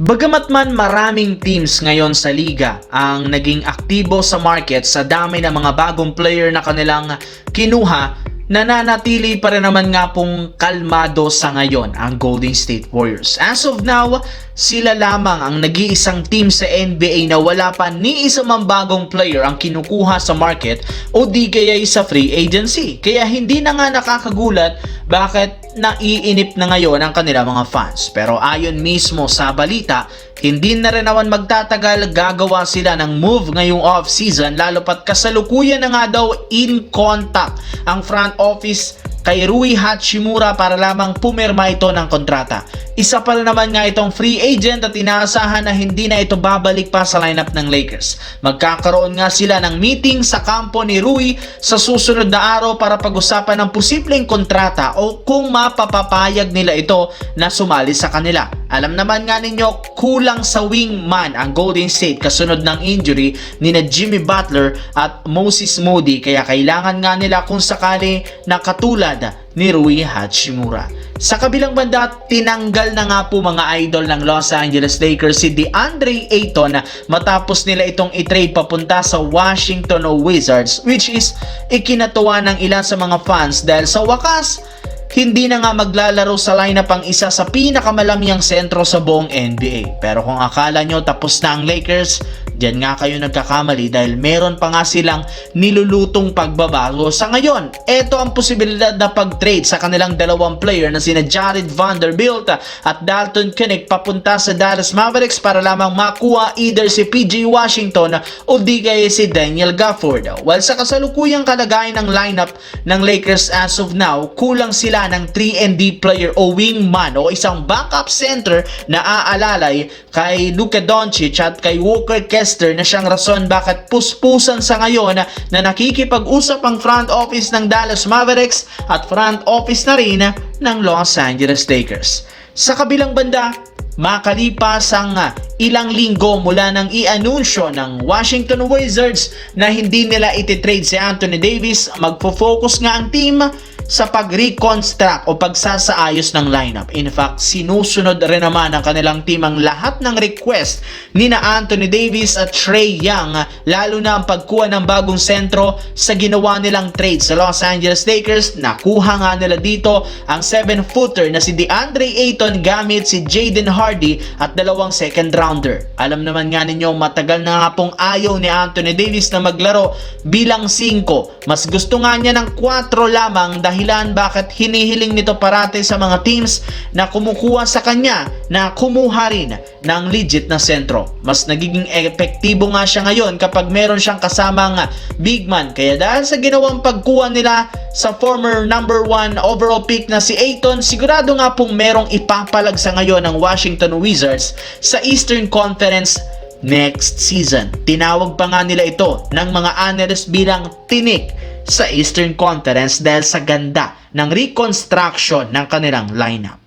Bagamat man maraming teams ngayon sa liga ang naging aktibo sa market sa dami ng mga bagong player na kanilang kinuha, nananatili pa rin naman nga pong kalmado sa ngayon ang Golden State Warriors. As of now, sila lamang ang nag-iisang team sa NBA na wala pa ni isa mang bagong player ang kinukuha sa market o di kaya sa free agency. Kaya hindi na nga nakakagulat bakit naiinip na ngayon ang kanilang mga fans. Pero ayon mismo sa balita, hindi na rin naman magtatagal, gagawa sila ng move ngayong off-season, lalo pat kasalukuyan na nga daw in contact ang front office kay Rui Hachimura para lamang pumirma ito ng kontrata. Isa pa rin naman nga itong free agent at inaasahan na hindi na ito babalik pa sa lineup ng Lakers. Magkakaroon nga sila ng meeting sa kampo ni Rui sa susunod na araw para pag-usapan ng posibleng kontrata o kung mapapapayag nila ito na sumali sa kanila. Alam naman nga ninyo, kulang sa wingman ang Golden State kasunod ng injury ni na Jimmy Butler at Moses Moody, kaya kailangan nga nila kung sakali na katulad ni Rui Hachimura. Sa kabilang banda, tinanggal na nga po mga idol ng Los Angeles Lakers si DeAndre Ayton matapos nila itong i-trade papunta sa Washington Wizards, which is ikinatuwa ng ilan sa mga fans dahil sa wakas hindi na nga maglalaro sa lineup ang isa sa pinakamalamyang sentro sa buong NBA. Pero kung akala nyo tapos na ang Lakers, diyan nga kayo nagkakamali dahil meron pa nga silang nilulutong pagbabago. Sa ngayon, eto ang posibilidad na pag-trade sa kanilang dalawang player na sina Jared Vanderbilt at Dalton Knecht papunta sa Dallas Mavericks para lamang makuha either si PJ Washington o di kaya si Daniel Gafford. While sa kasalukuyang kalagayan ng lineup ng Lakers as of now, kulang sila ng 3-and-D player o wingman o isang backup center na aalalay kay Luka Doncic at kay Walker Kessler na siyang rason bakit puspusan sa ngayon na nakikipag-usap ang front office ng Dallas Mavericks at front office na rin ng Los Angeles Lakers. Sa kabilang banda, makalipas ang ilang linggo mula nang i-anunsyo ng Washington Wizards na hindi nila ititrade si Anthony Davis, magfo-focus nga ang team sa pag-reconstruct o pagsasaayos ng lineup. In fact, sinusunod rin naman ng kanilang team ang lahat ng request ni na Anthony Davis at Trae Young, lalo na ang pagkuha ng bagong sentro sa ginawa nilang trade sa Los Angeles Lakers. Nakuha nga nila dito ang 7-footer na si DeAndre Ayton gamit si Jaden Hardy at 2 second rounder. Alam naman nga ninyo, matagal na nga pong ayaw ni Anthony Davis na maglaro bilang 5. Mas gusto nga niya ng 4 lamang dahilan bakit hinihiling nito parate sa mga teams na kumukuha sa kanya na kumuha rin ng legit na sentro. Mas nagiging epektibo nga siya ngayon kapag meron siyang kasamang big man. Kaya dahil sa ginawang pagkuha nila sa former number 1 overall pick na si Ayton, sigurado nga pong merong ipapalag sa ngayon ng Washington Wizards sa Eastern Conference next season. Tinawag pa nga nila ito ng mga analysts bilang tinik sa Eastern Conference dahil sa ganda ng reconstruction ng kanilang lineup.